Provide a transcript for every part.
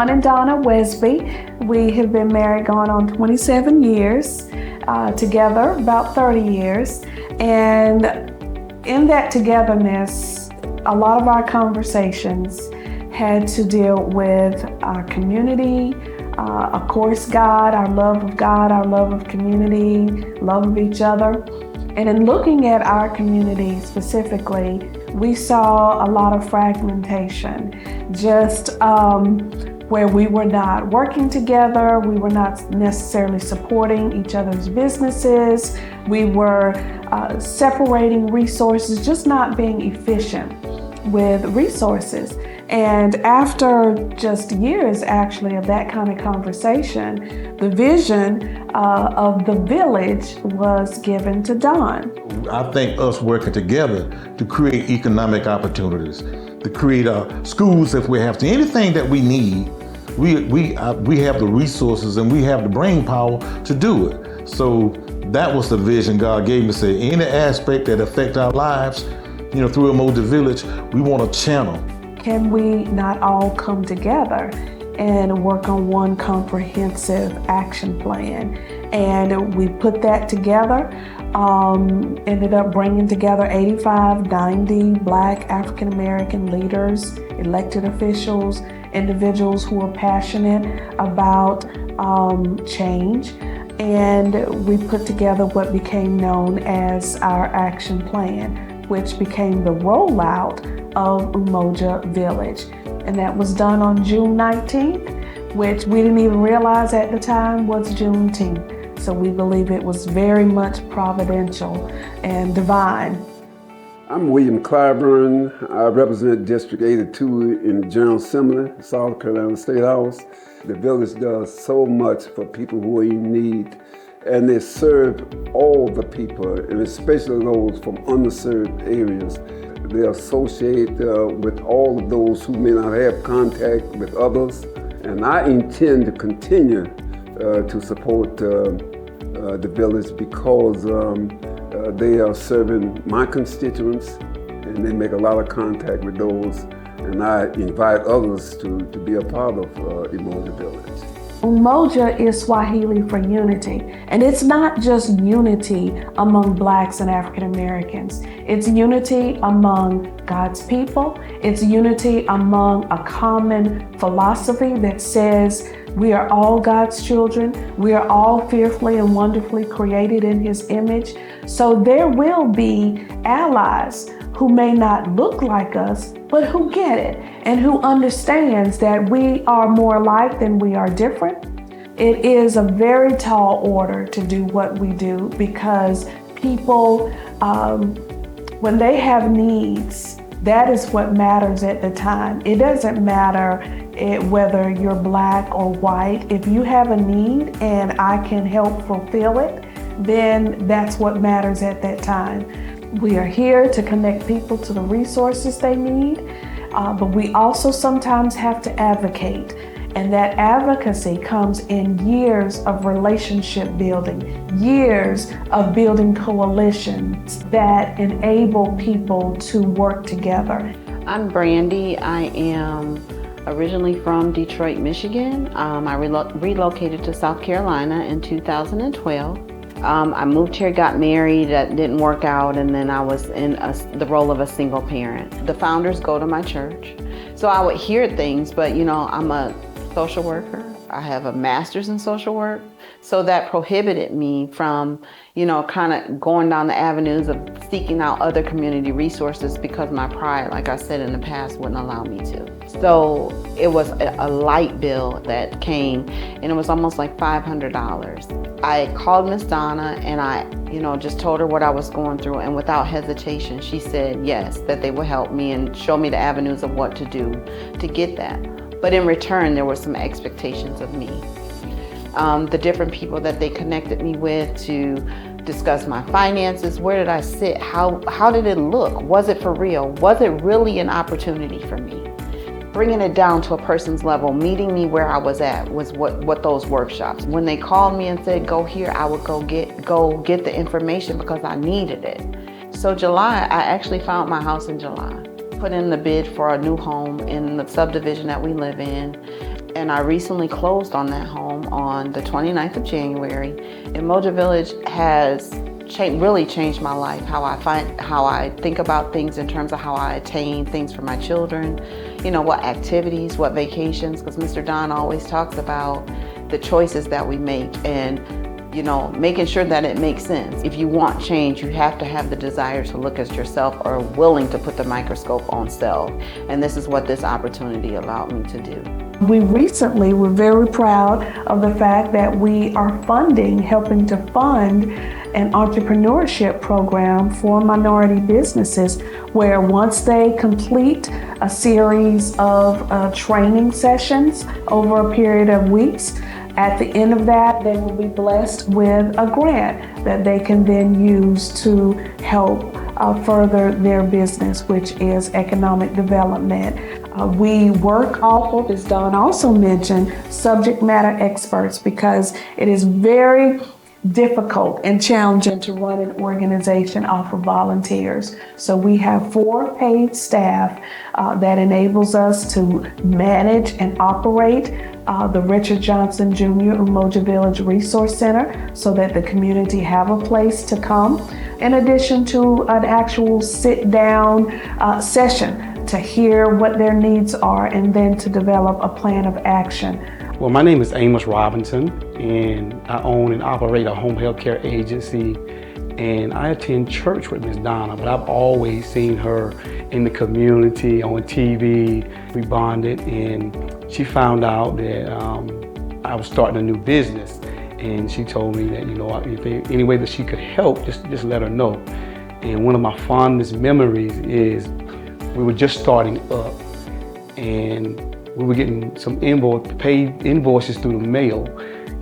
Don and Donna Wesby. We have been married going on 27 years, together about 30 years. And in that togetherness, a lot of our conversations had to deal with our community, of course, God, our love of community, love of each other. And in looking at our community specifically, we saw a lot of fragmentation, just where we were not working together, we were not necessarily supporting each other's businesses, we were separating resources, just not being efficient with resources. And after just years, actually, of that kind of conversation, the vision of the village was given to Don. I think us working together to create economic opportunities, to create schools if we have to, anything that we need, we have the resources and we have the brain power to do it. So that was the vision God gave me. Say any aspect that affect our lives, through Umoja Village, we want to channel. Can we not all come together and work on one comprehensive action plan? And we put that together, ended up bringing together 85, 90 Black African American leaders, elected officials, individuals who are passionate about change. And we put together what became known as our action plan, which became the rollout of Umoja Village. And that was done on June 19th, which we didn't even realize at the time was Juneteenth. So we believe it was very much providential and divine. I'm William Clyburn. I represent District 82 in the General Assembly, South Carolina State House. The village does so much for people who are in need, and they serve all the people, and especially those from underserved areas. They associate with all of those who may not have contact with others, and I intend to continue to support the village because they are serving my constituents, and they make a lot of contact with those, and I invite others to be a part of Umoja Village. Umoja is Swahili for unity, and it's not just unity among Blacks and African Americans. It's unity among God's people. It's unity among a common philosophy that says we are all God's children. We are all fearfully and wonderfully created in His image. So there will be allies who may not look like us, but who get it and who understands that we are more alike than we are different. It is a very tall order to do what we do because people, when they have needs, that is what matters at the time. It doesn't matter whether you're Black or white. If you have a need and I can help fulfill it, then that's what matters at that time. We are here to connect people to the resources they need, but we also sometimes have to advocate. And that advocacy comes in years of relationship building, years of building coalitions that enable people to work together. I'm Brandy. I am originally from Detroit, Michigan. I relocated to South Carolina in 2012. I moved here, got married, that didn't work out, and then I was in the role of a single parent. The founders go to my church, so I would hear things, but I'm a social worker. I have a master's in social work, so that prohibited me from, kind of going down the avenues of seeking out other community resources because my pride, like I said in the past, wouldn't allow me to. So it was a light bill that came, and it was almost like $500. I called Miss Donna and I, just told her what I was going through, and without hesitation, she said yes, that they would help me and show me the avenues of what to do to get that. But in return, there were some expectations of me. The different people that they connected me with to discuss my finances, where did I sit, how did it look, was it for real, was it really an opportunity for me? Bringing it down to a person's level, meeting me where I was at was what those workshops. When they called me and said, go here, I would go get the information because I needed it. So July, I actually found my house in July. Put in the bid for a new home in the subdivision that we live in. and I recently closed on that home on the 29th of January. Umoja Village has really changed my life, how I think about things in terms of how I attain things for my children, you know, what activities, what vacations, because Mr. Don always talks about the choices that we make and, you know, making sure that it makes sense. If you want change, you have to have the desire to look at yourself or willing to put the microscope on self. And this is what this opportunity allowed me to do. We recently were very proud of the fact that we are helping to fund an entrepreneurship program for minority businesses, where once they complete a series of training sessions over a period of weeks, at the end of that, they will be blessed with a grant that they can then use to help further their business, which is economic development. We work off of, as Don also mentioned, subject matter experts, because it is very difficult and challenging to run an organization off of volunteers. So we have 4 paid staff that enables us to manage and operate the Richard Johnson Jr. Umoja Village Resource Center, so that the community have a place to come, in addition to an actual sit-down session to hear what their needs are and then to develop a plan of action. Well, my name is Amos Robinson, and I own and operate a home health care agency, and I attend church with Miss Donna, but I've always seen her in the community, on TV. We bonded, and she found out that I was starting a new business, and she told me that, you know, if any way that she could help, just let her know. And one of my fondest memories is we were just starting up, and we were getting some paid invoices through the mail,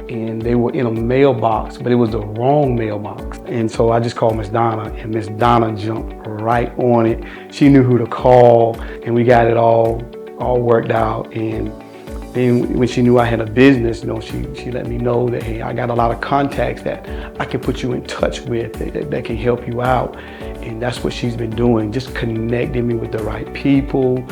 and they were in a mailbox, but it was the wrong mailbox. And so I just called Miss Donna, and Miss Donna jumped right on it. She knew who to call, and we got it all worked out. And then when she knew I had a business, you know, she let me know that, hey, I got a lot of contacts that I can put you in touch with that can help you out. And that's what she's been doing, just connecting me with the right people,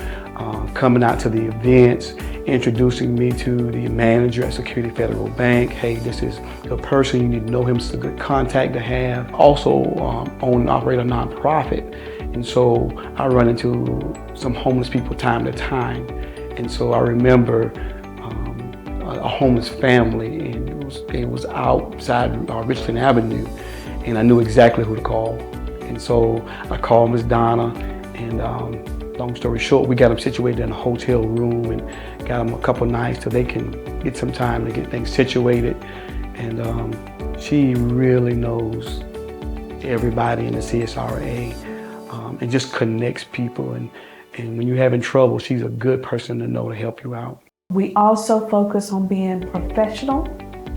coming out to the events, introducing me to the manager at Security Federal Bank. Hey, this is the person, you need to know him, it's a good contact to have. Also own and operate a nonprofit. And so I run into some homeless people time to time. And so I remember a homeless family, and it was outside Richland Avenue, and I knew exactly who to call. And so I called Miss Donna, and long story short, we got them situated in a hotel room and got them a couple nights till they can get some time to get things situated. And she really knows everybody in the CSRA and just connects people. And when you're having trouble, she's a good person to know to help you out. We also focus on being professional.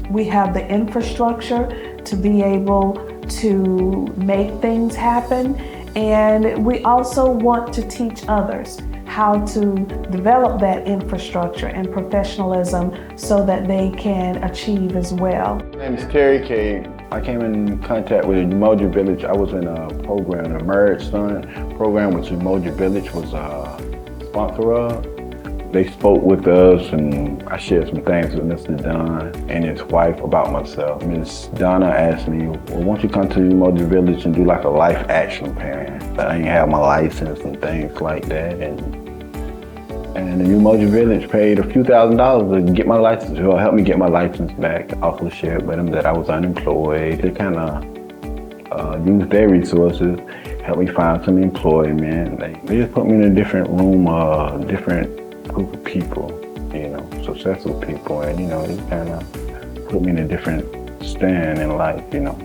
We have the infrastructure to be able to make things happen, and we also want to teach others how to develop that infrastructure and professionalism so that they can achieve as well. My name is Terry K. I came in contact with Umoja Village. I was in a program, a Marriage Son program, which Umoja Village was a sponsor of. They spoke with us, and I shared some things with Mr. Don and his wife about myself. Ms. Donna asked me, well, why don't you come to Umoja Village and do like a life action plan? I didn't have my license and things like that. And the Umoja Village paid a few $1,000s to get my license, or help me get my license back. I also shared with them that I was unemployed. They kind of used their resources, helped me find some employment. They just put me in a different room, different group of people, you know, successful people, and, you know, it kind of put me in a different stand in life, you know.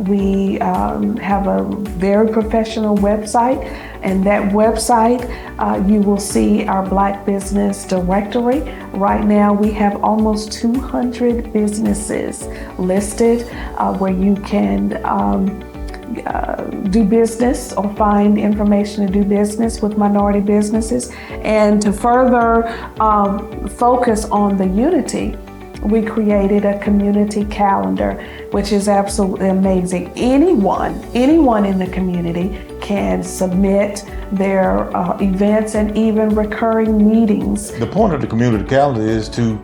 We have a very professional website, and that website, you will see our Black Business Directory. Right now we have almost 200 businesses listed where you can do business or find information to do business with minority businesses. And to further focus on the unity, we created a community calendar, which is absolutely amazing. Anyone in the community can submit their events and even recurring meetings. The point of the community calendar is to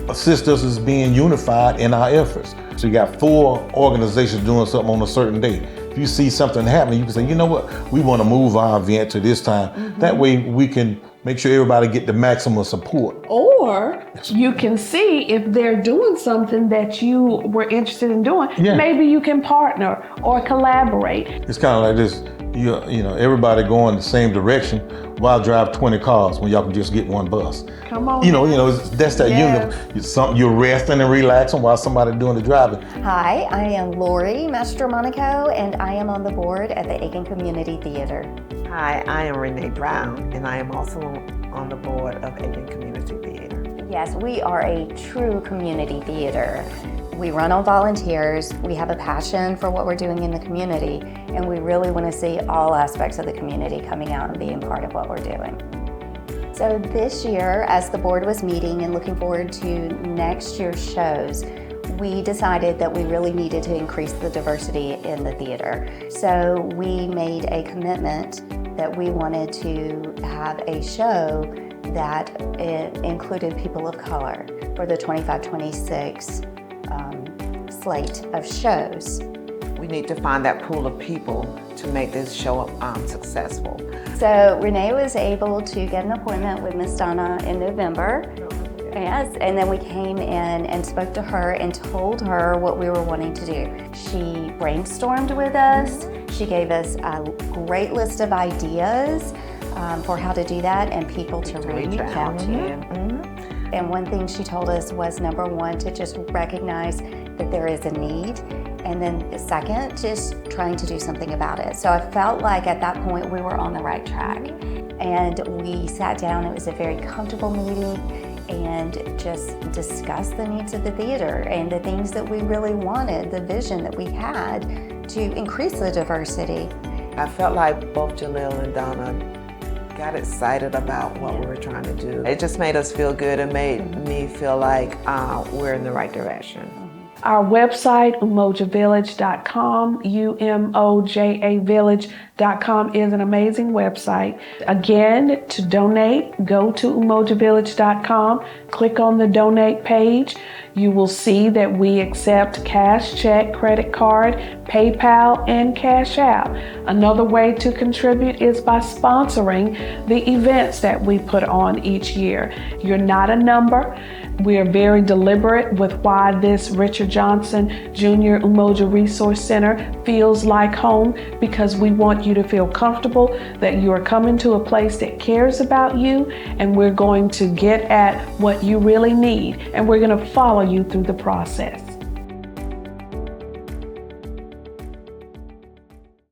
assist us as being unified in our efforts. So you got 4 organizations doing something on a certain day. If you see something happening, you can say, you know what, we want to move our event to this time. That way we can make sure everybody get the maximum support. Or you can see if they're doing something that you were interested in doing. Yeah. Maybe you can partner or collaborate. It's kind of like this, you know, everybody going the same direction. Why drive 20 cars when y'all can just get one bus? Come on. You know, that's that Yes. you're resting and relaxing while somebody doing the driving. Hi, I am Lori Mastromonaco, and I am on the board at the Aiken Community Theater. Hi, I am Renee Brown, and I am also on the board of Aiken Community Theater. Yes, we are a true community theater. We run on volunteers, we have a passion for what we're doing in the community, and we really want to see all aspects of the community coming out and being part of what we're doing. So this year, as the board was meeting and looking forward to next year's shows, we decided that we really needed to increase the diversity in the theater. So we made a commitment that we wanted to have a show that included people of color for the 25-26 slate of shows. We need to find that pool of people to make this show successful. So Renee was able to get an appointment with Miss Donna in November. Yes, and then we came in and spoke to her and told her what we were wanting to do. She brainstormed with us. She gave us a great list of ideas for how to do that and people to reach out to. And one thing she told us was, number one, to just recognize that there is a need, and then second, just trying to do something about it. So I felt like at that point we were on the right track. And we sat down, it was a very comfortable meeting, and just discussed the needs of the theater and the things that we really wanted, the vision that we had to increase the diversity. I felt like both Jaleel and Donna got excited about what we were trying to do. It just made us feel good and made me feel like we're in the right direction. Our website, umojavillage.com, umojavillage.com is an amazing website. Again, to donate, go to umojavillage.com, click on the donate page. You will see that we accept cash, check, credit card, PayPal, and Cash App. Another way to contribute is by sponsoring the events that we put on each year. You're not a number. We are very deliberate with why this Richard Johnson Jr. Umoja Resource Center feels like home, because we want you to feel comfortable that you are coming to a place that cares about you, and we're going to get at what you really need, and we're going to follow you through the process.